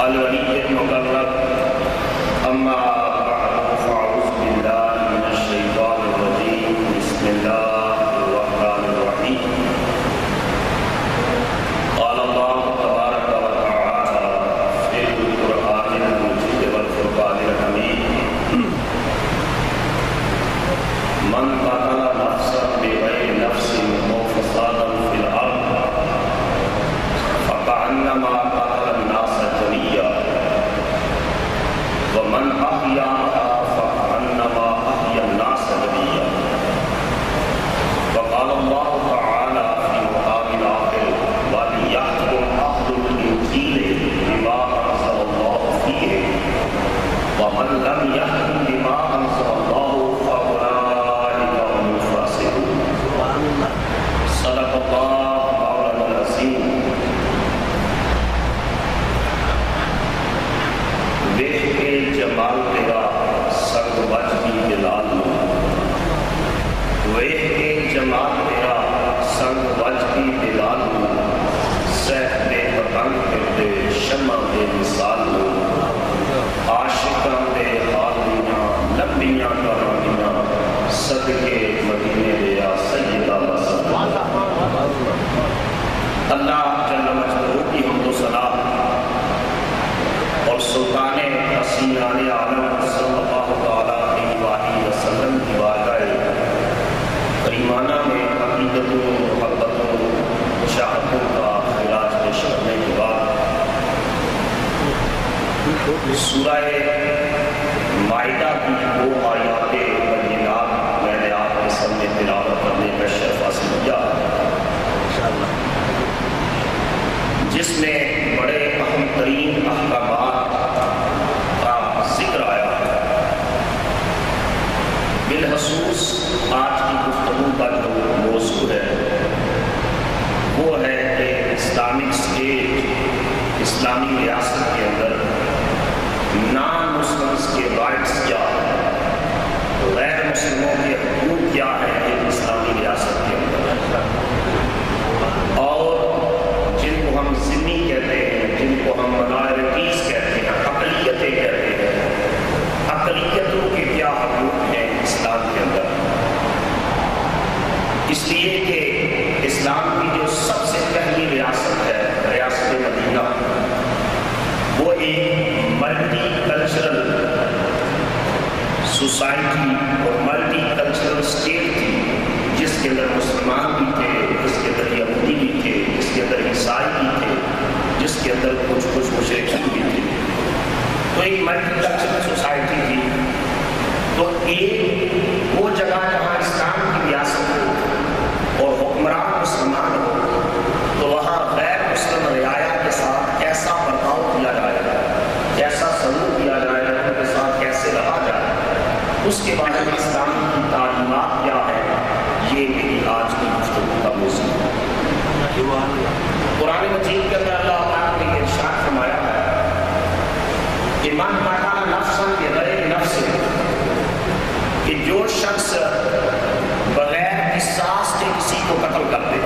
الولی المقرب اما بعد فاعوذ باللہ من الشیطان الرجیم بسم اللہ الرحمن الرحیم قال اللہ تبارک و تعالی فی القرآن المجید والفرقان الحمید من قتل نفسا بغیر نفس او فسادا فی الارض فکأنما قتل الناس جميعا ومن أحياها فكأنما أحيا الناس جميعا وقال الله تعالى في مقام آخر وليحكم أهل الإنجيل بما أنزل الله فيه ومن لم يحكم بما أنزل الله فأولئك هم الفاسقون صدق الله مولانا العظيم دیکھ کے جمال تیرا سنگ بچ بھی بلال ویکھ کے جمال تیرا سنگ بچ بھی بلال سہ دے پتنگ کرتے شمع دے مثال عاشقاں دے حالیاں لمبیاں کہانیاں صدقے مدینے دیا سیدہ بسر اللہ جل مجدہ کی حمد و ثنا اور سلطان حسینان عالم صلی اللہ علیہ وآلہ وسلم کی بارگاہ کریمانہ میں عقیدتوں محبتوں چاہتوں کا خراج پیش کرنے کے بعد سورہ مائدہ کی وہ آیات بینات میں نے آپ کے سامنے تلاوت کرنے کا شرف حاصل کیا جس میں بڑے اہم ترین احکامات کا ذکر آیا ہے۔ بالخصوص آج کی گفتگو کا جو موضوع ہے وہ ہے کہ اسلامک اسٹیٹ اسلامی ریاست کے اندر نان مسلمس کے رائٹس کیا ہیں، غیر مسلموں کے حقوق کیا ہیں اسلامی ریاست کے اندر، اور جن کو ہم ذمی کہتے ہیں، جن کو ہم مائنورٹیز کہتے ہیں، اقلیتیں کہتے ہیں، اقلیتوں کے کیا حقوق ہیں اسلام کے اندر۔ اس لیے کہ اسلام کی جو سب سے پہلی ریاست ہے ریاست مدینہ، وہ ایک ملٹی کلچرل سوسائٹی اور ملٹی کلچرل اسٹیٹ تھی، جس کے اندر مسلمان بھی تھے، جس کے اندر یہودی بھی تھے، جس کے اندر عیسائی بھی تھے، جس کے اندر کچھ مشرکین بھی تھے۔ تو ایک ملٹی کلچرل سوسائٹی تھی۔ تو ایک وہ جگہ جہاں اسلام کی ریاست ہو اور حکمران مسلمان ہو، تو وہاں غیر مسلم رعایا کے ساتھ کیسا برتاؤ کیا جائے گا، کیسا سلوک کیا جائے گا، ان کے ساتھ کیسے رہا جائے، اس کے بارے میں اسلام کی تعلیمات کیا ہے، یہ میری آج کی گفتگو کا موضوع ہے۔ قرآن مجید کے اندر اللہ تعالیٰ نے یہ ارشاد فرمایا ہے کہ من قتل نفسا بغیر نفس، کہ جو شخص بغیر قصاص کے کسی کو قتل کر دے۔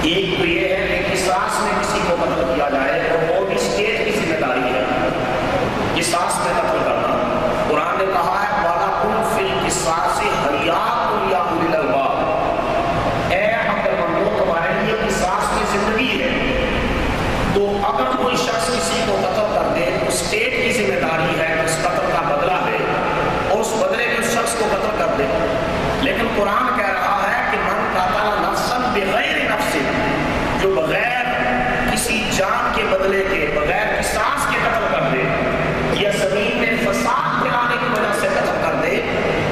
ایک تو یہ ہے کہ قصاص میں کسی کو قتل کیا جائے اور وہ بھی اسٹیٹ کی ذمہ داری ہے قصاص میں قتل کرنا۔ قرآن نے کہا ہے وَلَكُمْ فِي الْقِصَاصِ حَيَاةٌ يَا أُولِي الْأَلْبَابِ، اے عقل مندو تمہارے لیے قصاص کی زندگی ہے۔ تو اگر کوئی شخص کسی کو قتل کر دے تو اسٹیٹ کی ذمہ داری ہے کہ اس قتل کا بدلہ دے اور اس بدلے میں اس شخص کو قتل کر دے۔ لیکن قرآن کہہ رہا ہے کہ من قتل نفسا بغیر نفس، جو بغیر کسی جان کے بدلے کے، بغیر قصاص کے قتل کر دے یا زمین میں فساد پھیلانے کی وجہ سے قتل کر دے،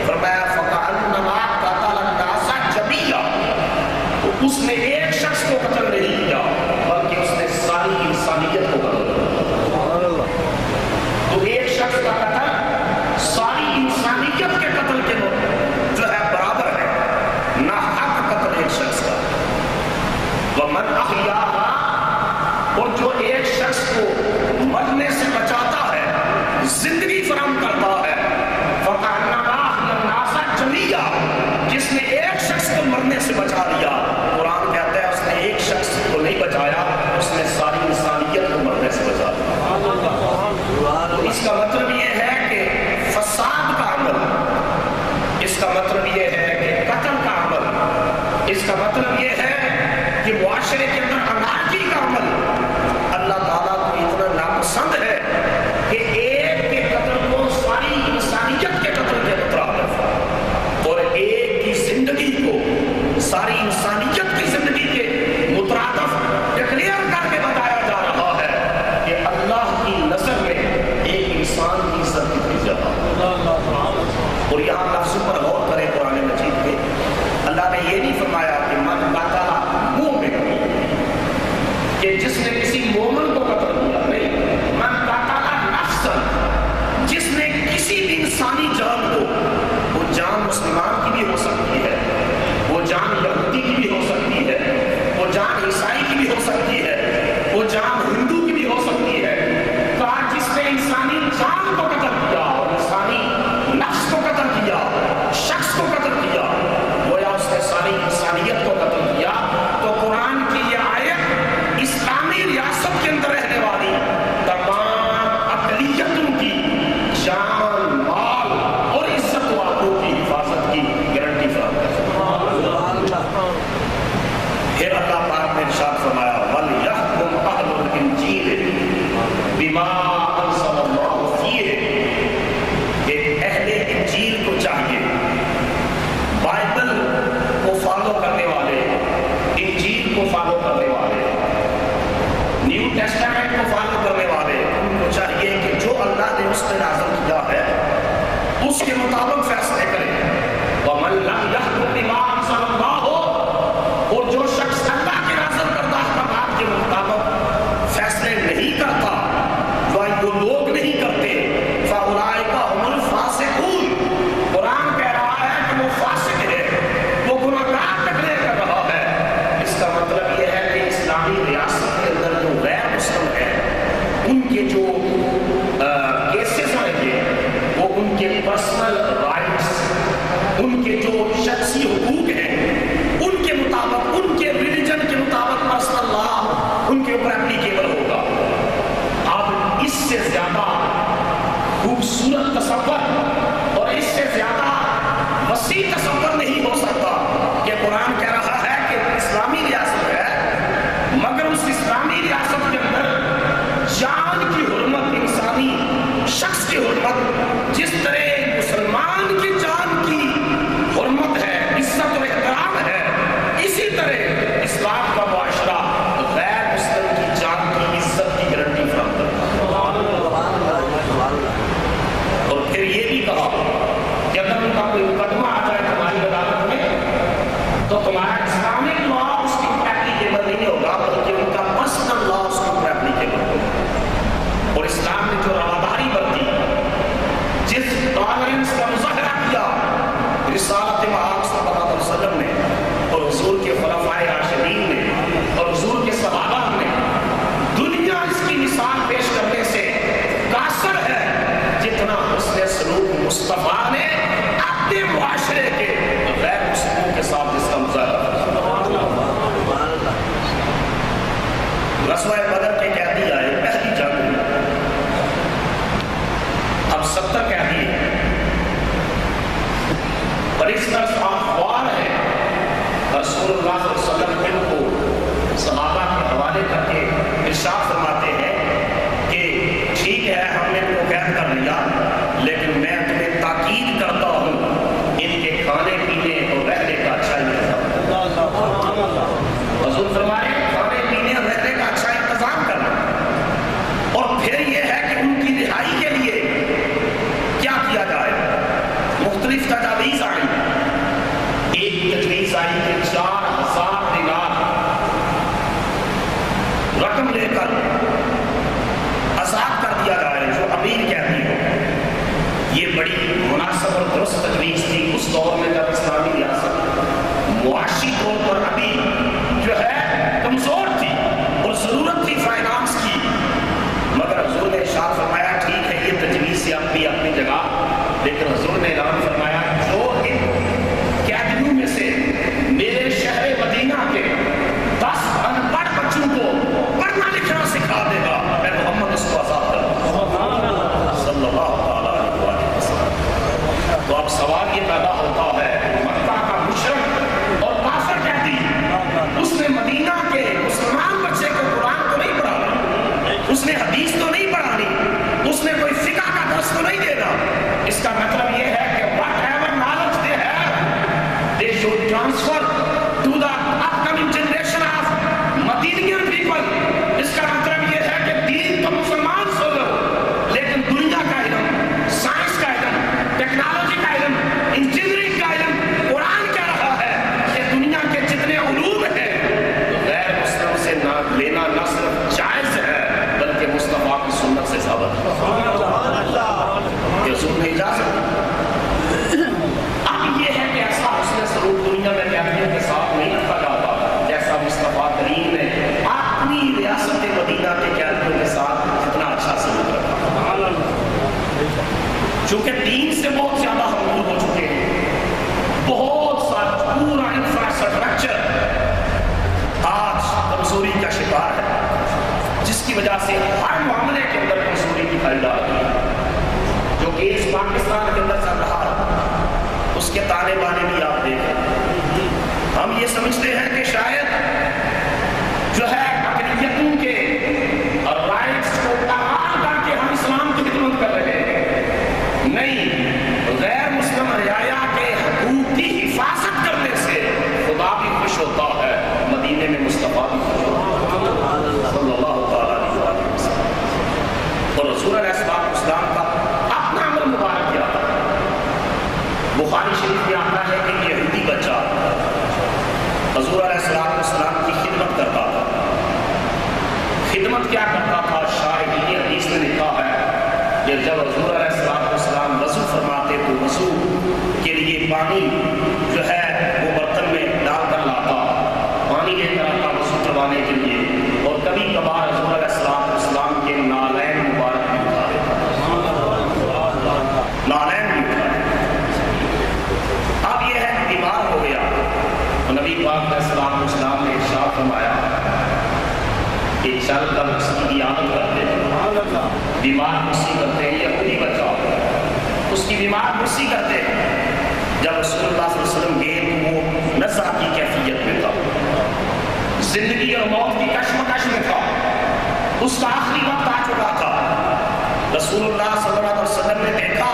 فرمایا فَكَأَنَّمَا قَتَلَ النَّاسَ جَمِيعًا، تو اس نے ایک شخص کو قتل نہیں کیا بلکہ اس نے ساری انسانیت کو قتل کیا۔ تو ایک شخص کا قتل ساری انسانیت کے قتل کے جو ہے برابر ہے۔ اس کا مطلب یہ ہے کہ فساد کا عمل، اس کا مطلب یہ ہے کہ قتل کا عمل، اس کا مطلب یہ ہے کہ معاشرے کے اندر انارکی کا عمل اللہ تعالیٰ کو اتنا ناپسند ہے کہ ایک کے قتل کو ساری انسانیت کے قتل کے مترادف اور ایک کی زندگی کو ساری انسانیت کی زندگی کے مترادف ڈکلیئر کر کے بتایا جا رہا ہے کہ اللہ کی نظر میں ایک انسان کی عزت کتنی زیادہ۔ اور یہاں لفظوں پر غور کریں قرآن مجید کے، اللہ نے یہ نہیں فرمایا کہ من قتل مومن، کہ جس نے کسی مومن کو قتل کیا، نہیں، من قتل نفسا، جس نے کسی بھی انسانی جان کو، وہ جان مسلمان کی بھی ہو سکتی ہے، وہ جان یہودی کی بھی ہو سکتی ہے، وہ جان عیسائی کی بھی ہو سکتی ہے، وہ جان ہندو کی بھی ہو سکتی ہے، کہا جس نے انسانی جان کو قتل کیا اور انسانی نفس کو قتل کیا، شخص کو قتل کیا، گویا اس نے ساری انسانیت کو قتل کیا۔ تو قرآن کی یہ آیت اسلامی ریاست کے اندر رہنے والی تمام اقلیتوں کی جان، مال اور عزت و آبرو کی حفاظت کی گارنٹی فراہم کرتا ہے۔ پھر اللہ پاک نے ارشاد فرمایا وَلْيَحْكُمْ أَهْلُ الْإِنْجِيلِ بِمَا أَنزَلَ اللَّهُ فِيهِ، کہ اہل انجیل کو چاہیے، بائبل کو فالو کرنے والے، انجیل کو فالو کرنے والے، نیو ٹیسٹامنٹ کو فالو کرنے والے، ان کو چاہیے کہ جو اللہ نے اس پہ نازل کیا ہے اس کے مطابق فیصلے کریں۔ وَمَن لَمْ يَحْكُمْ بِمَا أَنزَلَ اللَّهُ، اور جو شخص اللہ کے نازل کردہ احکامات کے مطابق فیصلے نہیں کرتا، وہ لوگ نہیں کرتے، فَأُولَٰئِكَ هُمُ الْفَاسِقُونَ، قرآن کہہ رہا ہے کہ وہ فاسق ہے، وہ گناہگار ڈکلیئر کر رہا ہے۔ اس کا مطلب یہ ہے کہ اسلامی ریاست کے اندر جو غیر مسلم ہیں ان کے جو کیسز آئیں گے وہ ان کے پرسنل رائٹس، ان کے جو شخصی حقوق ہیں ان کے مطابق، ان کے ریلیجن کے مطابق پرسنل لا ان کے اوپر اپلیکیبل ہوگا۔ اب اس سے زیادہ خوبصورت تصور اور اس سے زیادہ وسیع تصور نہیں ہو سکتا کہ قرآن کہہ رہا ہے کہ اسلامی ریاست ہے، مگر اس اسلامی ریاست کے اندر جان کی حرمت، انسانی شخص کی حرمت، جس طرح مسلمان کی جان کی حرمت ہے، عزت و احترام ہے، اسی طرح اسلام کا معاشرہ غیر مسلم کی جان کی عزت کی گارنٹی فراہم کرتا ہے۔ اور پھر یہ بھی کہا کہ اگر ان کا کوئی مقدمہ آ جائے تمہاری عدالت میں تو تمہارا اسلامک لا اس کی اپلیکیبل نہیں ہوگا، بلکہ ان کا پرسنل لا اس کے اوپر اپلیکیبل ہوگا۔ اور اسلام نے جو رواداری برتی، جس ٹالرنس کا مظاہرہ کیا رسالت مآب صلی اللہ علیہ وسلم نے اور حضور کے خلفائے راشدین نے اور حضور کے صحابہ نے، دنیا اس کی مثال پیش کرنے سے قاصر ہے جتنا حسن سلوک مصطفیٰ نے اپنے معاشرے کے غیر مسلموں کے ساتھ اس کا مظاہرہ کیا۔ غزوہ بدر کے قیدی آئے، پہلی جنگ، اب 70 قیدی ہیں، پرسنرز آف وار ہیں، رسول اللہ صلی اللہ علیہ وسلم ان کو صحابہ کے حوالے کر کے ارشاد فرماتے ہیں کہ ٹھیک ہے ہم نے ان کو قید کر لیا، لیکن میں تمہیں تاکید کرتا ہوں ان کے کھانے پینے اور رہنے کا اچھا انتظام۔ حضور فرمائے کھانے پینے اور رہنے کا اچھا انتظام کرنا۔ اور پھر یہ ہے کہ ان کی رہائی کے لیے کیا کیا جائے، مختلف تجاویز آئی۔ ایک تجویز آئی کہ 4000 دینار رقم لے کر آزاد کر دیا جائے جو امیر قیدی ہو۔ یہ بڑی مناسب اور درست تجویز تھی اس دور میں جب اسلامی ریاست معاشی طور پر ابھی جو ہے کمزور تھی اور ضرورت تھی فائنانس کی، مگر حضور نے ارشاد فرمایا ٹھیک ہے یہ تجویز سے اپنی اپنی جگہ، لیکن حضور نے اعلان فرمایا جو ان قیدیوں میں سے میرے شہر مدینہ کے 10 ان پڑھ بچوں کو پڑھنا لکھنا سکھا دے گا، میں محمد اس کو آزاد کر دوں گا۔ تو نہیں پڑھانی, اس نے کوئی فقہ کا درس تو نہیں دینا. اس کا مطلب یہ ہے کہ whatever knowledge they have, they should transfer to the upcoming generation of Madinian people. اس کا مطلب یہ ہے کہ دین تو مسلمان سو لو, لیکن دنیا کا علم, سائنس کا علم, ٹیکنالوجی کا علم, انجینئرنگ کا علم, قرآن کہہ رہا ہے کہ دنیا کے جتنے علوم ہیں غیر مسلم سے نہ لینا نہ صرف جائز ہے بلکہ مصطفیٰ کی سنت سے ثابت ہے. یہ حضور نے اجازت. اب یہ ہے کہ ایسا حسن سلوک دنیا میں کیفیت کے ساتھ نہیں رکھا جاتا جیسا مصطفیٰ کریم نے اپنی ریاست مدینہ کے قیادیوں کے ساتھ اتنا اچھا سلوک رکھا. چونکہ دین سے بہت زیادہ ہم دور ہو چکے ہیں, بہت سارا پورا انفراسٹرکچر آج کمزوری کا شکار ہے, جس کی وجہ سے ہر معاملے کے اندر کمزوری دکھائی جا رہی ہے. جو کہ اس پاکستان کے اندر چل رہا ہے اس کے تانے بانے بھی آپ دیکھیں. ہم یہ سمجھتے ہیں کہ شاید جو ہے اقلیتوں کے رائٹس کو پامال کر کے ہم اسلام کی خدمت کر رہے ہیں. نہیں, غیر مسلم رعایا کے حقوق کی حفاظت کرنے سے خدا بھی خوش ہوتا ہے, مدینے میں مصطفیٰ بھی خوش ہوتا ہے صلی اللہ علیہ وسلم. اور رسول علیہ السلام کا اپنا عمل مبارک کیا تھا. بخاری شریف میں آتا ہے کہ یہودی بچہ حضور علیہ السلام کی خدمت کرتا تھا. خدمت کیا کرتا تھا؟ شاہدین حدیث میں لکھا ہے کہ جب حضور علیہ السلام وضو فرماتے تو وضو کے لیے پانی جو ہے وہ برتن میں ڈال کر لاتا, پانی لے کر آتا وضو کروانے کے لیے, اور کبھی کبھار حضور علیہ السلام کے نالین مبارک بھی اٹھا دیتا, نالین بھی اٹھا دیتا. اب یہ ہے بیمار ہو گیا, نبی پاک علیہ السلام نے ارشاد فرمایا کہ چل کر اس کی عیادت کرتے ہیں. بیمار کرسی کرتے ہیں, یہودی بچہ اس کی بیمار کرسی کرتے ہیں. جب رسول اللہ صلی اللہ علیہ وسلم گئے تو وہ نزع کی کیفیت میں تھا, زندگی اور موت کی کشمکش میں تھا, اس کا آخری وقت آ چکا تھا. رسول اللہ صلی اللہ علیہ وسلم نے دیکھا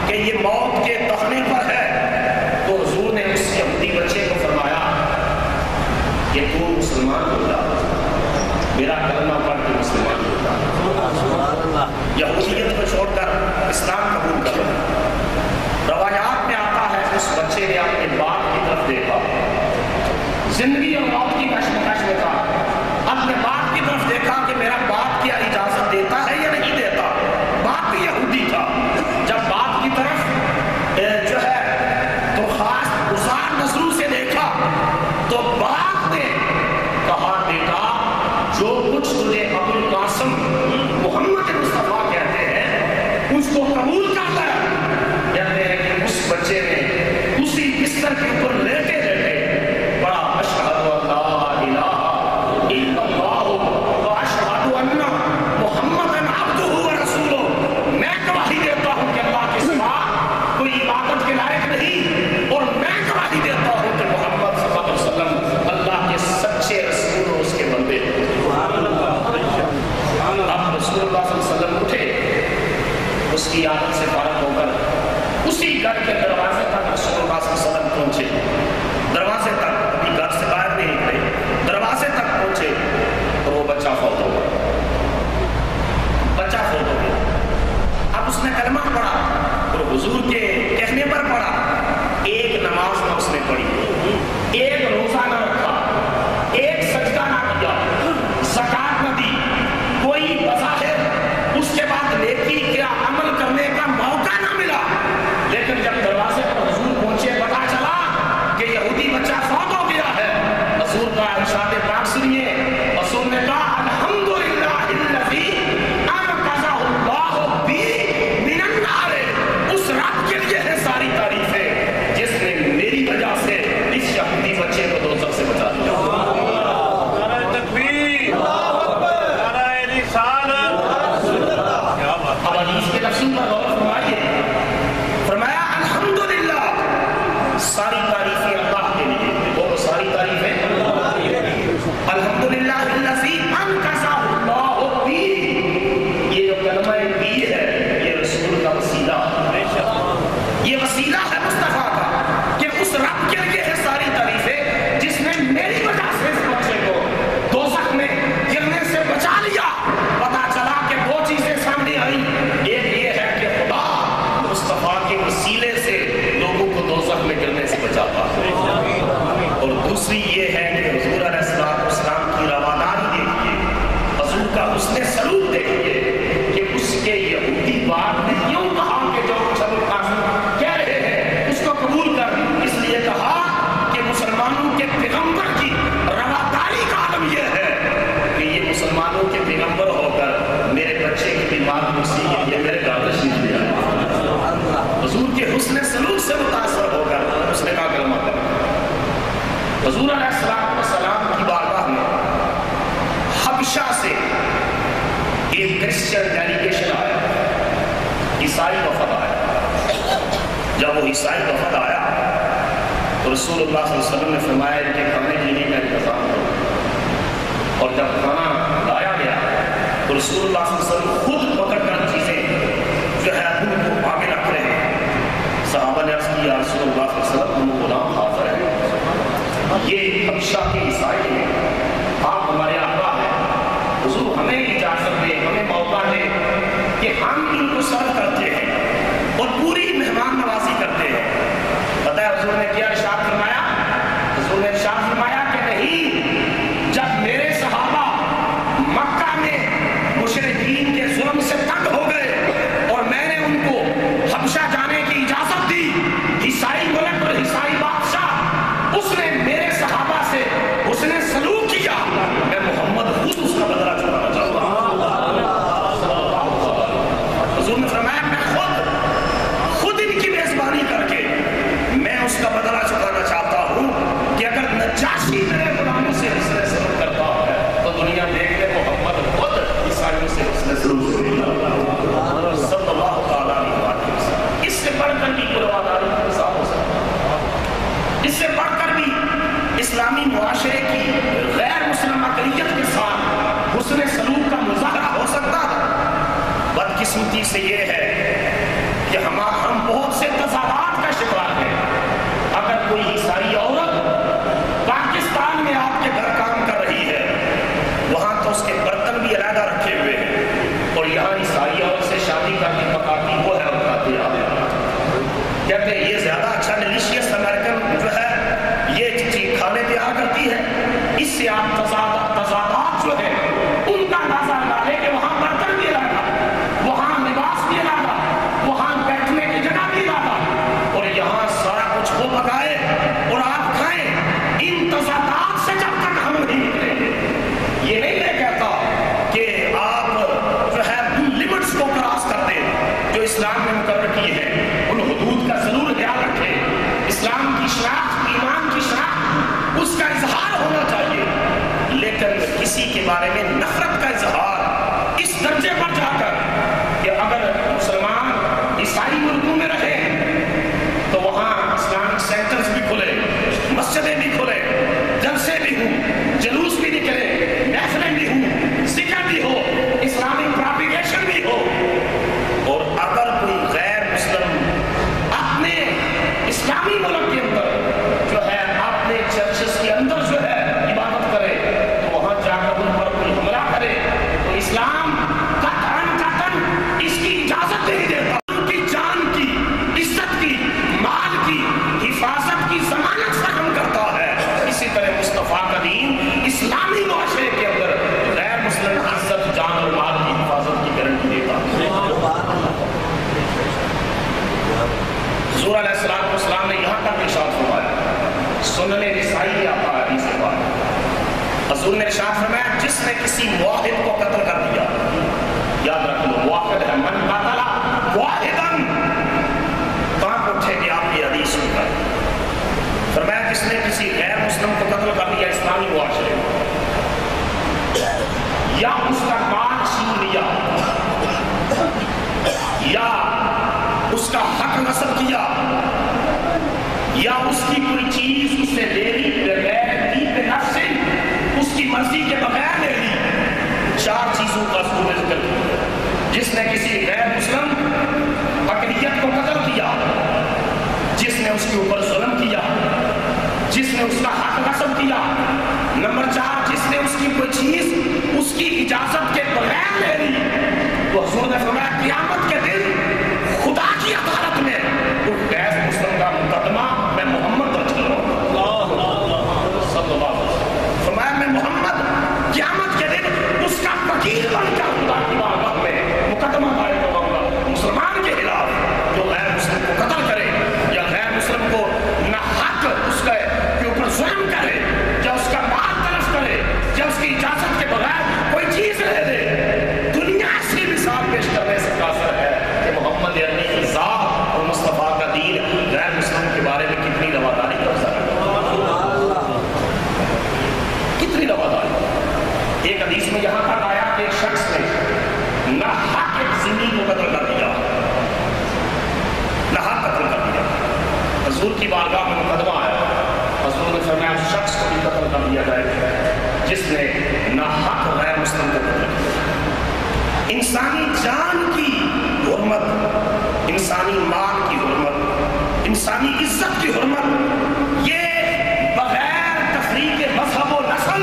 کہ یہ موت کے تخنے پر ہے, تو حضور نے اس یہودی بچے کو فرمایا کہ تو مسلمان ہو جا, میرا کلمہ پڑھ کے مسلمان ہو جا, یہودیت کو چھوڑ کر اسلام قبول کرو. روایات میں آتا ہے اس بچے نے اپنے باپ کی طرف دیکھا, زندگی اور موت کی کشمکش میں تھا, اپنے باپ کی طرف دیکھا کہ میرا باپ کیا اجازت دیتا ہے یا نہیں دیتا. باپ بھی یہودی تھا. جب باپ کی طرف جو ہے تو خاص گزار نظروں سے دیکھا تو باپ نے کہا بیٹا جو کچھ تجھے ابو القاسم محمد مصطفیٰ کہتے ہیں اس کو قبول کرتا ہے. کہتے ہیں کہ اس بچے نے اسی بستر کے اوپر لیٹے لیٹے بڑا اشہد ان لا الہ الا اللہ و اشہد ان محمدا عبدہ و رسولہ, میں گواہی دیتا ہوں کہ اللہ کے سوا کوئی عبادت کے لائق نہیں, اور میں گواہی دیتا ہوں کہ محمد صلی اللہ علیہ وسلم اللہ کے سچے رسول اور اس کے بندے ہیں. اب رسول اللہ صلی اللہ علیہ وسلم اٹھے, اس کی عادت سے فارغ ہو کر اسی گھر کے دروازے تک رسول اللہ صلی اللہ علیہ وسلم پہنچے. دروازے تک, ابھی گھر سے باہر نہیں نکلے, دروازے تک پہنچے اور وہ بچہ فوت ہو گیا. بچہ فوت ہو گیا. اب اس نے کلمہ پڑھا اور حضور کے کہنے پر پڑھا. ایک نماز نہ اس نے پڑھی, ایک روزہ نہ رکھا, ایک سجدہ نہ کیا, زکات نہ دی, کوئی بظاہر اس کے بعد نیکی کیا عمل کرنے کا موقع بچے کی بیمار کسی کے لیے میرے گھر تشریف لے آئے. حضور کے حسن سلوک سے متاثر ہو کر اس نے کہا کلمہ پڑھ. حضور علیہ السلام کی بارگاہ میں حبشہ سے ایک کرسچن ڈیلیگیشن آیا, عیسائی وفد آیا. جب وہ عیسائی وفد آیا تو رسول اللہ صلی اللہ علیہ وسلم نے فرمایا کہ کھانے پینے کا انتظام کرو. اور جب کھانا لایا گیا تو رسول اللہ صلی اللہ علیہ وسلم خود پکڑ کر چیزیں جو ہے ان کو آگے رکھ رہے ہیں. صحابہ نے عرض کی یا رسول اللہ صلی اللہ علیہ وسلم ہم غلام حاضر ہیں, یہ حبشہ کے عیسائی ہیں, آپ ہمارے آقا ہیں, حضور ہمیں اجازت دیں, ہمیں موقع دیں کہ ہم ان کو سرو کرتے ہیں اور پوری مہمان نوازی کرتے ہیں. پتہ ہے حضور نے کیا ارشاد فرمایا؟ حضور نے ارشاد فرمایا کہ نہیں, جب میرے صحابہ مکہ میں مشرکین کے ظلم سے تنگ ہو گئے اور میں نے ان کو حبشہ جانے کی اجازت دی, عیسائی ملک اور عیسائی بادشاہ اس نے میرے صحابہ سے اس نے سلوک کیا, میں محمد خود اس کا بدلہ چکانا چاہتا ہوں. حضور نے فرمایا میں خود ان کی میزبانی کر کے میں اس کا بدلہ چکانا چاہتا ہوں کہ اگر نجاشی میرے غلاموں سے حسن سلوک کرتا ہے تو دنیا دیکھ لے محمد خود عیسائیوں سے حسن سلوک صلی اللہ تعالیٰ علیہ وسلم. اس سے بڑھ کر بھی قربانی کی مثال ہو سکتی ہے, اس سے بڑھ کر بھی اسلامی معاشرے کی غیر مسلم اقلیت کے ساتھ حسن سلوک کا مظاہرہ ہو سکتا ہے. بدقسمتی سے یہ ہے کہ ہم بہت سے تضادات کا شکار ہیں. اگر کوئی عیسائی عورت پاکستان میں آپ کے گھر کام کر رہی ہے, وہاں تو اس کے برتن بھی علیحدہ رکھے ہوئے ہیں, اور یہاں عیسائی عورت سے شادی کر کے پکاتی وہ ہے ان کا تیار ہے. کہتے ہیں یہ زیادہ اچھا ڈیلیشیس امریکن جو ہے یہ چیز کھانے تیار کرتی ہے. اس سے آپ تضادات جو ہے ان کا اندازہ لگا لیں کہ وہاں برتن بھی علیحدہ, وہاں لباس بھی علیحدہ, وہاں بیٹھنے کی جگہ بھی علیحدہ, اور یہاں سارا کچھ وہ پکائے اور آپ کھائیں. ان تضادات سے جب تک ہم نہیں نکلیں گے, یہ نہیں میں کہتا کہ آپ جو ہے لمٹس کو کراس کر دیں جو اسلام نے مقرر کی ہے, ان حدود کا ضرور خیال رکھیں. اسلام کی شناخت, ایمان کی شناخت, اس کا اظہار ہونا چاہیے, لیکن کسی کے بارے میں نفرت کا اظہار اس درجے پر جا کر کہ اگر مسلمان عیسائی ملکوں میں رہے تو وہاں اسلامک سینٹرز بھی کھلے, مسجدیں بھی کھلے, جلسے بھی ہوں, جلوس بھی نکلے, محفلیں بھی ہوں, ذکر بھی ہو, اسلامک پراپیگیشن بھی ہو. اور اگر کوئی غیر مسلم اپنے اسلامی ملک کے اندر جو ہے اپنے چرچز کے اندر جو ہے عبادت کرے تو وہاں جا کر ان پر کوئی حملہ کرے تو اسلام قطعاً اس کی اجازت نہیں دیتا. ان کی جان کی, عزت کی, مال کی حفاظت کی ضمانت فراہم کرتا ہے. اسی طرح مصطفیٰ کا دین اسلامی معاشرے کے اندر غیر مسلم عزت, جان اور مال کی حفاظت کی گارنٹی دیتا ہے. حضور علیہ السلام نے یہاں تک ارشاد فرمایا, سنن نسائی آتا ہے حدیث پاک, حضور نے ارشاد فرمایا جس نے کسی موحد کو قتل کر دیا, یاد رکھ لو موحد ہے, من قتل واحداً, کہاں اٹھے گے آپ یہ حدیث سن کر؟ فرمایا جس نے کسی غیر مسلم کو قتل کر دیا اسلامی معاشرے میں, یا اس کا مال چھین لیا, یا اس کا حق نصب کیا, یا اس کی کوئی چیز اس سے لے لی بغیر طیب نفس, اس کی مرضی کے بغیر لے لی. 4 چیزوں کا ذکر کیا. جس نے کسی غیر مسلم اقلیت کو قتل کیا, جس نے اس کے اوپر ظلم کیا, جس نے اس کا حق نصب کیا. نمبر 4, جس نے اس کی کوئی چیز اس کی اجازت کے بغیر لے لی. تو حضور نے فرمایا قیامت کے دن خدا کی عدالت میں اس غیر مسلم کا مقدمہ میں محمد درج کروں گا. فرمایا میں محمد قیامت کے دن اس کا وکیل بن کر خدا کی بارگاہ میں مقدمہ دائر کروں گا مسلمان کے خلاف جو غیر مسلم کو قتل کرے یا غیر مسلم کو نہ حق اس کے اوپر ظلم کرے یا اس کا مال تلف کرے یا اس کی اجازت کے بغیر کوئی چیز لے دے. دنیا ایسی مثال سنی کو قتل کر دیا، ناحق قتل کر دیا۔ حضور کی بارگاہ میں مقدمہ آیا، حضور نے فرمایا اس شخص کو بھی قتل کر دیا جائے جس نے ناحق غیر مسلم کو قتل کیا۔ انسانی جان کی حرمت، انسانی مال کی حرمت، انسانی عزت کی حرمت، یہ بغیر تفریق مذہب و نسل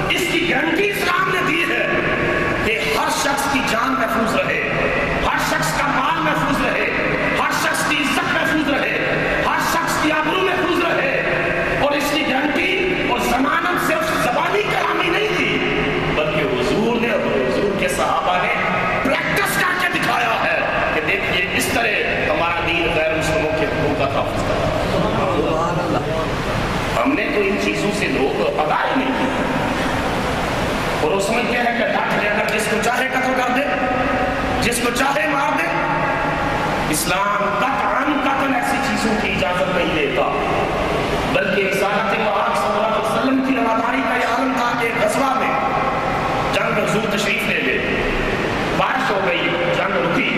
اس کی گارنٹی اسلام نے دی ہے کہ ہر شخص کی جان محفوظ رہے، ہر شخص کا مال محفوظ رہے، ہر شخص کی عزت محفوظ رہے، ہر شخص کی آبرو محفوظ رہے۔ اور اس کی گارنٹی اور ضمانت صرف زبانی کلامی نہیں تھی، بلکہ حضور نے اور حضور کے صحابہ نے پریکٹس کر کے دکھایا ہے کہ دیکھیے اس طرح ہمارا دین غیر مسلموں کے حقوق کا تحفظ کرتا ہے۔ ہم نے تو ان چیزوں سے لوگ آگاہ نہیں کیا، اور وہ سمجھتے ہیں کہ ڈاٹ لے کر جس کو چاہے قتل کر دے، جس کو چاہے مار دے۔ اسلام قطعاً قتل ایسی چیزوں کی اجازت نہیں دیتا، بلکہ رسالت پاک صلی اللہ علیہ وسلم کی رواداری کا یہ عالم تھا کہ غزوہ میں جنگ حضور تشریف لے لے، بارش ہو گئی، جنگ رکی،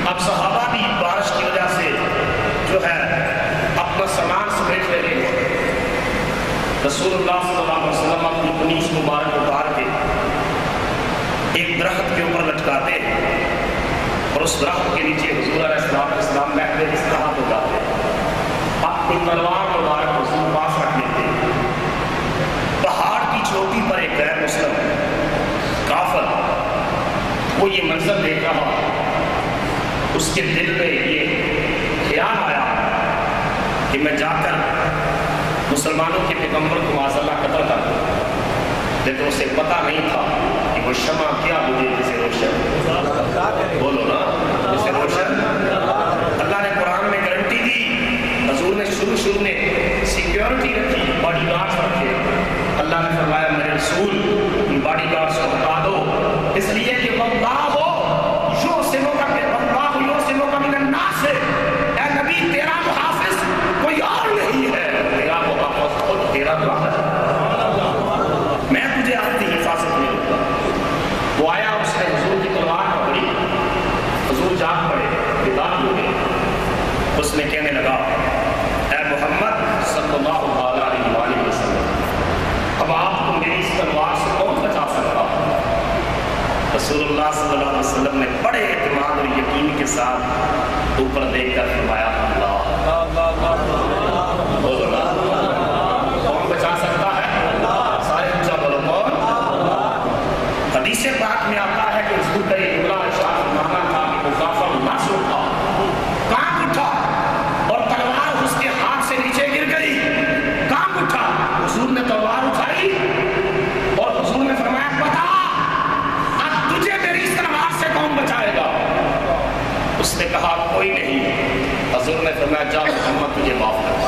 اب صحابہ بھی بارش کی وجہ سے جو ہے اپنا سامان سمیٹ لے گئے۔ رسول اللہ صلی اللہ علیہ وسلم اپنی قمیص مبارک اتار کے ایک درخت کے اوپر لٹکاتے اور اس درخت کے نیچے حضور علیہ السلام بیٹھتے اس طرح ہو جاتے، اپنی تلوار مبارک حضور پاس رکھ لیتے۔ پہاڑ کی چوٹی پر ایک غیر مسلم کافر وہ یہ منظر دیکھ رہا، اس کے دل میں یہ خیال آیا کہ میں جا کر مسلمانوں کے پیغمبر کو معاذاللہ قتل کر دوں، لیکن اسے پتہ نہیں تھا کہ وہ شمع کیا مجھے جسے روشن، بولو نا جسے روشن۔ اللہ نے قرآن میں گارنٹی دی، حضور نے شروع میں سیکیورٹی رکھی، باڈی گارڈز رکھے۔ اللہ نے فرمایا میرے رسول ان باڈی گارڈز کو ہٹا دو، اس لیے کہ واللہ یعصمک من الناس، اے نبی تیرا محافظ کوئی اور نہیں ہے، تیرا محافظ خود تیرا اللہ ہے، میں تجھے اپنی حفاظت میں رکھوں گا۔ وہ آیا، اس نے حضور کی تلوار پکڑی، حضور جاگ پڑے، بیدار ہو گئے۔ اس نے کہنے لگا اے محمد صلی اللہ علیہ وآلہ وسلم، اب آپ کو میری اس تلوار سے کون بچا سکتا؟ رسول اللہ صلی اللہ علیہ وسلم نے بڑے اعتماد اور یقین کے ساتھ اوپر دیکھ کر فرمایا اللہ، بولو نا کون بچا سکتا ہے؟ سارے اونچا بولو کون؟ حدیث پاک میں آتا ہے کہ حضور کا یہ جملہ ارشاد فرمانا تھا کہ وہ کافر ناس اٹھا، کانپ اٹھا، اور تلوار اس کے ہاتھ سے نیچے گر گئی، کانپ اٹھا۔ حضور نے تلوار اٹھائی اور حضور نے فرمایا بتا اب تجھے میری اس تلوار سے کون بچائے گا؟ اس نے کہا کوئی نہیں۔ حضور نے فرمایا جا محمد تجھے معاف کرتا،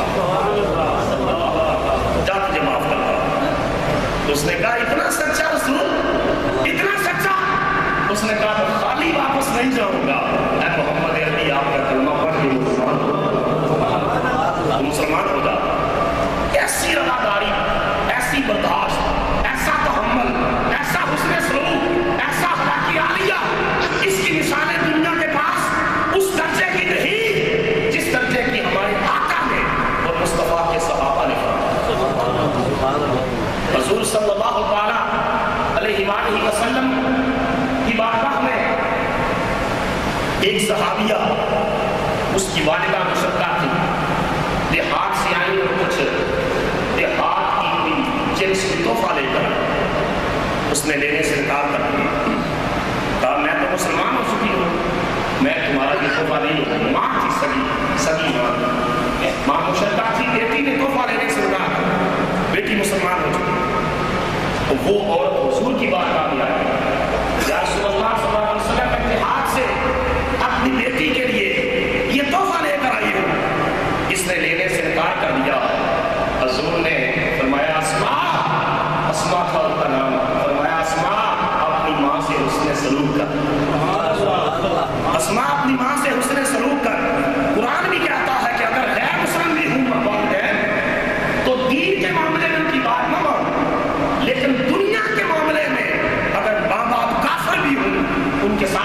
جا تجھے معاف کرتا۔ اس نے کہا اتنا سچا رسول، اتنا سچا؟ اس نے کہا تو خالی واپس نہیں جاؤں گا۔ اے محمد عربی آپ کا کلمہ پڑھ کے مسلمان ہو، مسلمان ہو جا۔ ایسی رواداری، ایسی برداشت، ایسا تحمل، ایسا حسن سلوک، ایسا اخلاقی عالیہ، اس کی مثالیں دنیا کے پاس اس درجے کی نہیں جس درجے کی ہمارے آقا نے اور مصطفیٰ کے صحابہ نے حضور صلی اللہ علیہ وآلہ وسلم کی بارگاہ میں ایک صحابیہ، اس کی والدہ مشرکہ تھی، دیہات سے آئی اور کچھ دیہات کی کوئی جنس کی تحفہ لے کر اس نے لینے سے انکار کر دیا۔ کہا میں تو مسلمان ہو چکی ہوں، میں تمہارا یہ تحفہ نہیں لوں۔ ماں تھی سگی ماں مشرکہ تھی، بیٹی نے تحفہ لینے سے انکار کر، بیٹی مسلمان ہو چکی۔ تو وہ عورت حضور کی بارگاہ میں آئی، یا رسول اللہ صلی اللہ علیہ وسلم اپنے ہاتھ سے اپنی بیٹی کے لیے یہ تحفہ لے کر آئی ہوں، اس نے لینے سے انکار کر دیا۔ حضور نے فرمایا اسماء تھا ان کا نام، فرمایا اسماء اپنی ماں سے حسن سلوک کر، اسماء اپنی ماں سے حسن سلوک کر۔ قرآن بھی کہتا ہے کہ اگر غیر مسلم بھی ہوں والدین تو دین کے معاملے میں ان کی بات نہ مانو، لیکن دنیا کے معاملے میں اگر ماں باپ کافر بھی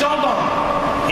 14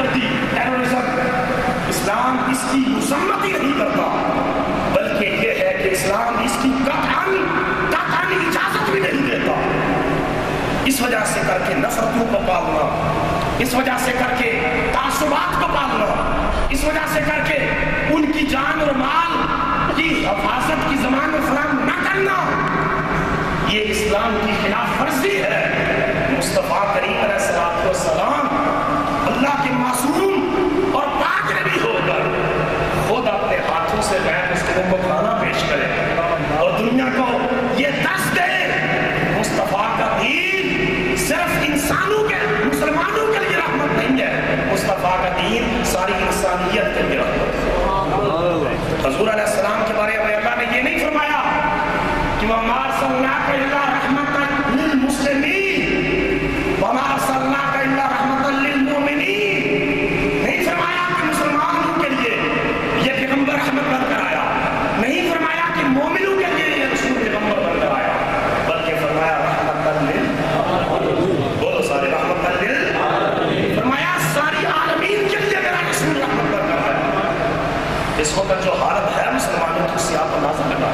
کر دی ٹیررزم، اسلام اس کی مذمت ہی نہیں کرتا، بلکہ یہ ہے کہ اسلام اس کی قطعاً اجازت بھی نہیں دیتا۔ اس وجہ سے کر کے نفرتوں کو پالنا، اس وجہ سے کر کے تعصبات کو پالنا، اس وجہ سے کر کے ان کی جان اور مال کی حفاظت کی ضمانت فراہم نہ کرنا، یہ اسلام کی خلاف ورزی ہے۔ مصطفیٰ کریم علیہ الصلوۃ والسلام اللہ کے معصوم اور پاک نبی ہو کر خود اپنے ہاتھوں سے غیر مسلموں کو کھانا پیش کرے اور دنیا کو یہ درس دے مصطفیٰ کا دین صرف انسانوں کے مسلمانوں کے لیے رحمت نہیں ہے، مصطفیٰ کا دین ساری انسانیت کے لیے رحمت ہے۔ حضور علیہ السلام کے بارے میں اللہ نے یہ نہیں فرمایا کہ وَمَا أَرْسَلْنَاكَ إِلَّا رَحْمَةً لِّلْمُسْلِمِينَ وَمَا أَرْسَلْنَاكَ إِلَّا رَحْمَةً لِّلْمُؤْمِنِينَ، نہیں فرمایا کہ مسلمانوں کے لیے یہ پیغمبر رحمت بن کر آیا، نہیں فرمایا کہ مومنوں کے لیے یہ رسول پیغمبر بن کر آیا، بلکہ فرمایا رحمۃ للعالمین، بولو سارے رحمۃ للعالمین، فرمایا ساری عالمین کے لیے میرا رسول رحمت بن کر آیا۔ اس وقت جو حالت ہے مسلمانوں کی سیاق انداز لگا،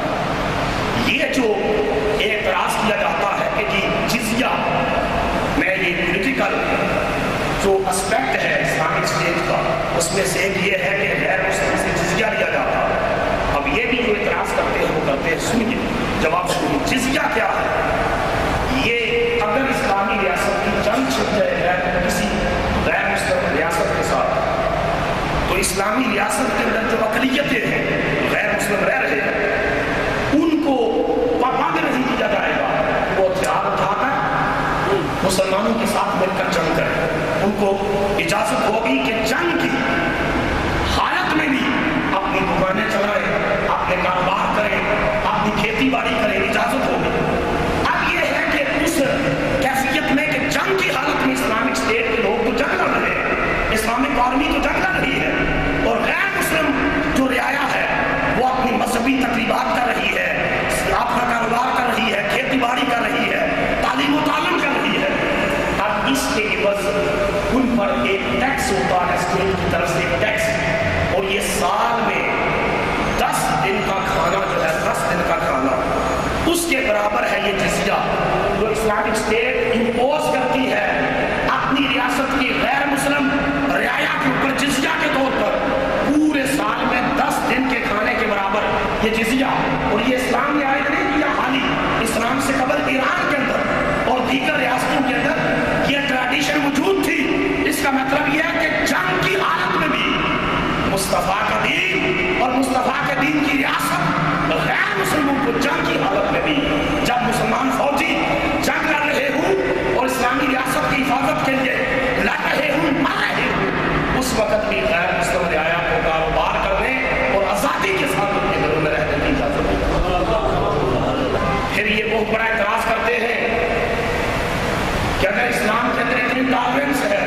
یہ جو اعتراض کیا جاتا ہے کہ جی جزیہ میں یہ پولیٹیکل جو اسپیکٹ ہے اسلامک اسٹیٹ کا، اس میں سے ایک یہ ہے کہ غیر مسلم سے جزیہ لیا جاتا ہے۔ اب یہ بھی جو اعتراض کرتے ہیں وہ کرتے ہیں، سنیے جواب سنیے، جزیہ کیا ہے؟ یہ اگر اسلامی ریاست کی جنگ چھڑ جائے کسی غیر مسلم ریاست کے ساتھ، تو اسلامی ریاست کے اندر جو اقلیتیں ہیں غیر مسلم رہ رہے ہیں ان کو پابند نہیں کیا جائے گا، وہ ہتھیار اٹھا کر مسلمانوں کے ساتھ مل کر جنگ کریں، ان کو اجازت ہوگی کہ جنگ کی حالت میں بھی اپنی دکانیں چلائیں، اپنے کاروبار کریں، اپنی کھیتی باڑی کریں، اجازت ہوگی۔ اب یہ ہے کہ اس کیفیت میں کہ جنگ کی حالت میں اسلامک اسٹیٹ کے لوگ تو جنگ لڑ رہے ہیں، اسلامک آرمی تو جنگ لڑ رہی ہے، اور غیر مسلم جو رعایا ہے وہ اپنی مذہبی تقریبات کر رہی ہے، اپنا کاروبار کر رہی ہے، کھیتی باڑی کر رہی ہے، تعلیم و تعلم کر رہی ہے۔ اب اس کے عوض ان پر ایک ٹیکس ہوتا ہے اسٹیٹ کی طرف سے، ایک ٹیکس، اور یہ سال میں 10 دن کا کھانا جو ہے 10 دن کا کھانا اس کے برابر ہے یہ جزیہ جو اسلامک اسٹیٹ امپوز کرتی ہے اپنی ریاست کی غیر مسلم رعایا کے اوپر جزیہ کے طور پر، پورے سال میں 10 دن کے کھانے کے برابر یہ جزیہ۔ اور یہ اسلام نے عائد نہیں کیا، حالی اسلام سے قبل ایران کے اندر اور دیگر ریاستوں کے اندر یہ ٹریڈیشن موجود تھی۔ اس کا مطلب یہ ہے کہ جنگ کی حالت میں بھی مصطفیٰ کا دین اور مصطفیٰ کے دین کی ریاست غیر مسلموں کو جنگ کی حالت میں بھی، جب مسلمان فوجی جنگ لڑ رہے ہوں اور اسلامی ریاست کی حفاظت کے لیے لڑ رہے ہوں، مر رہے ہوں، اس وقت بھی غیر مسلم رعایا کو کاروبار کرنے اور آزادی کے ساتھ ان کے گھروں میں رہنے کی اجازت ہے۔ پھر یہ بہت بڑا اعتراض کرتے ہیں کہ اگر اسلام کے اندر اتنی ٹالرنس ہے،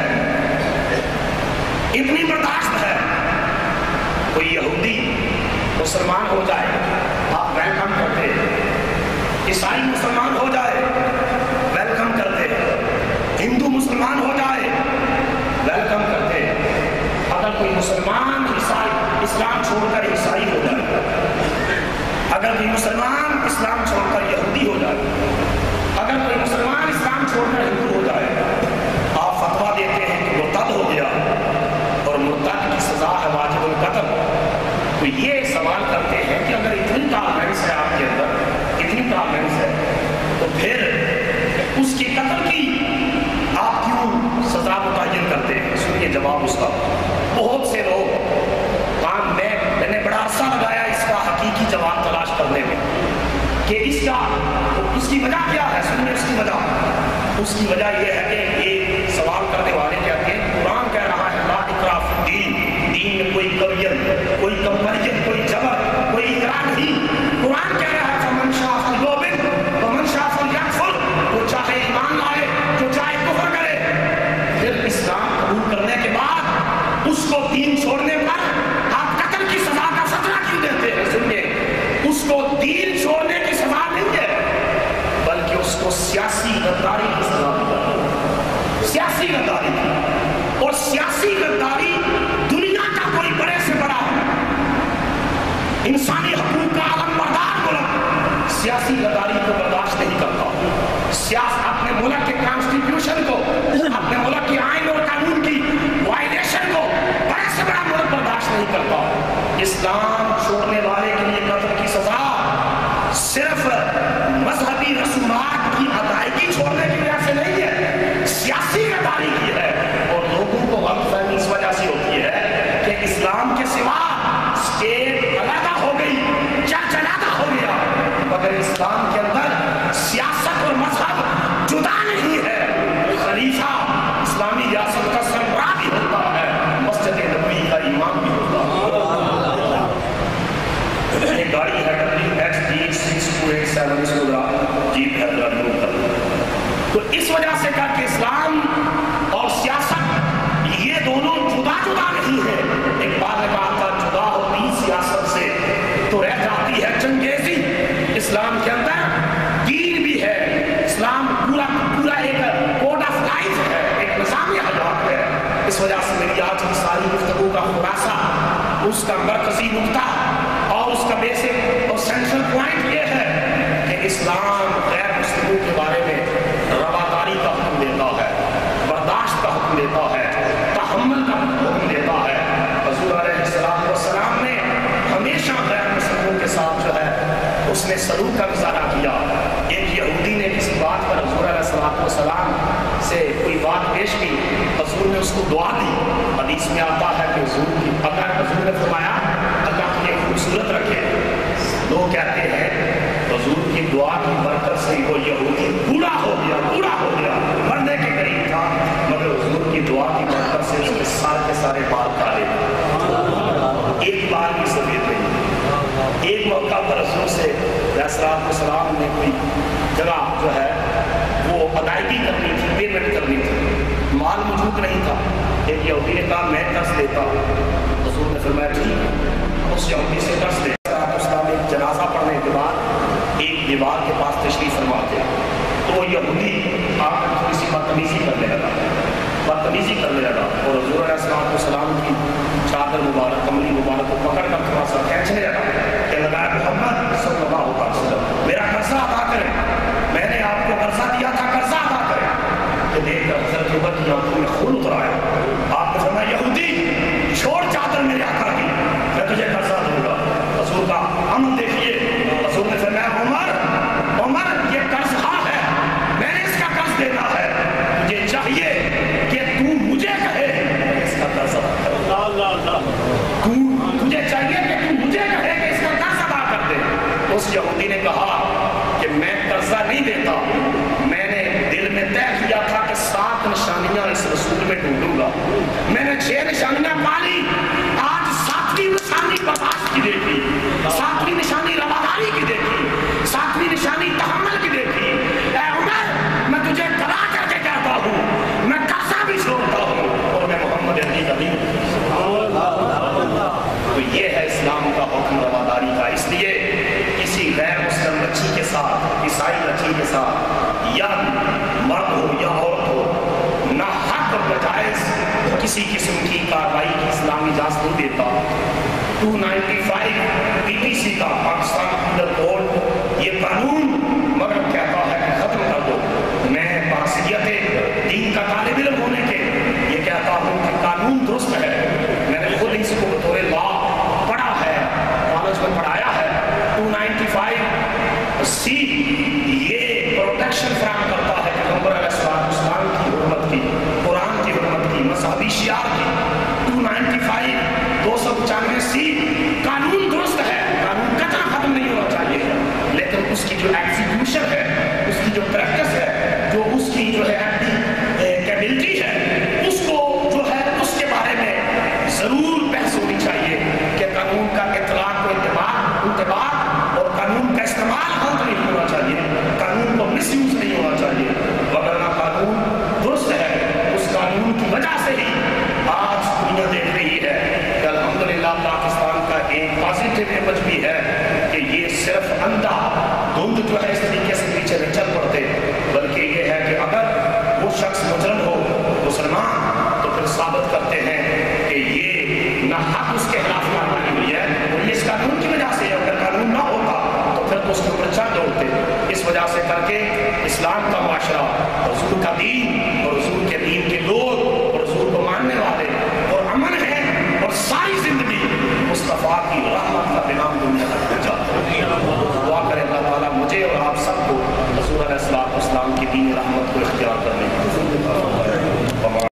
اتنی برداشت ہے، کوئی یہودی مسلمان ہو جائے آپ ویلکم کرتے، عیسائی مسلمان ہو جائے ویلکم کرتے، ہندو مسلمان ہو جائے ویلکم کرتے، اگر کوئی مسلمان عیسائی اسلام چھوڑ کر عیسائی ہو جائے، اگر کوئی مسلمان اسلام چھوڑ کر یہودی ہو جائے، اگر کوئی مسلمان اسلام چھوڑ کر ہندو ہو جائے، آپ فتویٰ دیتے ہیں کہ مرتد ہو گیا اور مرتد کی سزا ہے واجب القتل۔ تو یہ سوال کرتے ہیں کہ اگر اتنی ٹالرنس ہے آپ کے اندر، اتنی ٹالرنس ہے، تو پھر اس کے قتل کی آپ کیوں سزا متعین کرتے ہیں؟ سنیے جواب اس کا۔ بہت سے لوگ میں نے بڑا عرصہ لگایا اس کا حقیقی جواب تلاش کرنے میں کہ اس کی وجہ کیا ہے۔ سنیے اس کی وجہ، اس کی وجہ یہ ہے کہ یہ سوال کرنے والے کہتے ہیں قرآن کہہ رہا ہے لا اکراہ فی الدین، دین میں کوئی قویت، کوئی کمپریت، کوئی جبر، کوئی اکراہ نہیں۔ قرآن کہہ رہا ہے فمن شاء فلیؤمن ومن شاء فلیکفر، جو چاہے ایمان لائے، جو چاہے کفر کرے۔ پھر اسلام قبول کرنے کے بعد اس کو دین چھوڑنے پر آپ قتل کی سزا کا خطرہ کیوں دیتے ہیں؟ سنیے، اس کو دین چھوڑنے کی سزا نہیں ہے، بلکہ اس کو سیاسی غداری کی سزا دی جاتی ہے۔ سیاسی اس کا مرکزی نقطہ اور اس کا بیسک اور سینٹرل پوائنٹ یہ ہے کہ اسلام غیر مسلموں کے بارے میں رواداری کا حکم دیتا ہے، برداشت کا حکم دیتا ہے، تحمل کا حکم دیتا ہے۔ حضور علیہ السلام نے ہمیشہ غیر مسلموں کے ساتھ جو ہے اس نے سلوک کا مظاہرہ کیا۔ ایک یہودی نے کسی بات پر حضور علیہ السلام سے کوئی بات پیش کی، حضور نے اس کو دعا دی۔ حدیث میں آتا ہے کہ حضور نے فرمایا اللہ تجھے خوبصورت رکھے۔ لوگ کہتے ہیں حضور کی دعا کی برکت سے وہ یہودی بوڑھا ہو گیا، مرنے کے قریب تھا، مگر حضور کی دعا کی برکت سے اس کے سارے بال کالے، ایک بال بھی سفید نہیں۔ ایک موقع پر حضور سے السلام نے کوئی جگہ جو ہے وہ ادائیگی کرنی تھی، پیمنٹ کرنی تھی، مال موجود نہیں تھا۔ ایک یہودی نے کہا میں قرض دیتا ہوں۔ حضور نے فرمایا ٹھیک، اس یہودی سے قرض دے۔ ایک جنازہ پڑھنے کے بعد ایک دیوار کے پاس تشریف فرما گیا، تو وہ یہودی آپ نے تھوڑی سی بدتمیزی کرنے لگا اور حضور علیہ السلام کی چادر مبارک، کملی مبارک کو پکڑ کر تھوڑا سا کھینچنے لگا کہ لگایا محمد صلی اللہ علیہ وسلم میرا قرضہ ادا کریں، میں نے آپ کو قرضہ دیا تھا، قرضہ ادا کریں۔ کہ دیکھ کر حضرت عمر کی آنکھوں میں خون اتر آیا۔ آپ نے فرمایا یہودی چھوڑ چادر میرے آقا کی، میں تجھے قرضہ دوں گا۔ حضور کا عمل دیکھیے، حضور نے فرمایا عمر یہ قرض ہے، میں نے اس کا قرض دینا ہے، مجھے چاہیے کہ تو مجھے کہے اس کا قرض ادا کر۔ تجھے چاہیے کہ تو مجھے کہے کہ اس کا قرض ادا کر دے۔ اس یہودی نے کہا کہ میں قرضہ نہیں دیتا، میں نے دل میں طے کیا تھا کہ 7 نشانیاں اس رسول میں ڈھونڈوں گا، میں نے 6 نشانیاں پالی، آج 7ویں نشانی برداشت کی دیکھی، 7ویں نشانی رواداری کی دیکھی، 7ویں نشانی تحمل کی دیکھی۔ اے عمر میں تجھے کھڑا کر کے کہتا ہوں میں قرضہ بھی چھوڑتا ہوں اور میں محمد علی کا بھی۔ تو یہ ہے اسلام کا حکم رواداری کا۔ اس لیے کسی غیر مسلم بچی کے ساتھ، عیسائی بچی کے ساتھ، یا مرد ہو یا عورت ہو، نہ حق اور ناجائز کسی قسم کی کارروائی کی اسلام اجازت نہیں دیتا۔ 295 PPC کا پاکستان پینل کوڈ یہ قانون مگر کہتا ہے کہ ختم کر دو۔ میں باصیت دین کا طالب علم ہونے کے یہ کہتا ہوں کہ قانون درست ہے، میں نے خود اس کو بطور لا پڑھا ہے، کالج میں پڑھایا ہے۔ 295C یہ پروٹیکشن فراہم کرتا ہے پیغمبر علیہ السلام کی حرمت کی، قرآن کی حرمت کی، مذہبی شعار کی۔ 295C قانون درست ہے، قانون قطعا ختم نہیں ہونا چاہیے، لیکن اس کی جو ایگزیکیوشن ہے، اس کی جو پریکٹس ہے، جو اس کی جو ہے کیبلٹی ہے، اس کو جو ہے اس کے بارے میں ضرور بحث ہونی چاہیے کہ قانون کا اطلاق و انتباہ اور قانون کا استعمال غلط نہیں ہونا چاہیے، قانون کو مس یوز نہیں ہونا چاہیے، وگرنہ قانون درست ہے۔ اس قانون کی وجہ سے ہی آج دنیا دیکھ رہی ہے کہ الحمدللہ پاکستان کا ایک پازیٹیو امیج بھی ہے کہ یہ صرف اندھا دھند جو ہے اس طریقے سے پیچھے نہیں چل پڑتے، بلکہ یہ ہے کہ اگر وہ شخص مجرم ہو مسلمان تو پھر ثابت کرتے ہیں کہ یہ نہ حق اس کے خلاف کارروائی ہوئی ہے اور یہ اس قانون کی وجہ سے ہے۔ اگر قانون نہ ہوتا تو پھر تو اس کے اوپر چڑھ دوڑتے۔ اس وجہ سے کر کے اسلام کا معاشرہ، حضور کا دین اور حضور کے دین کے لوگ اور حضور کو ماننے والے اور امن ہے اور ساری زندگی مصطفیٰ کی رحمت کا پیغام دنیا تک پہنچاتے۔ دعا کرے اللہ تعالیٰ مجھے اور آپ سب کو حضور علیہ السلام کی دین رحمت کو اختیار کرے۔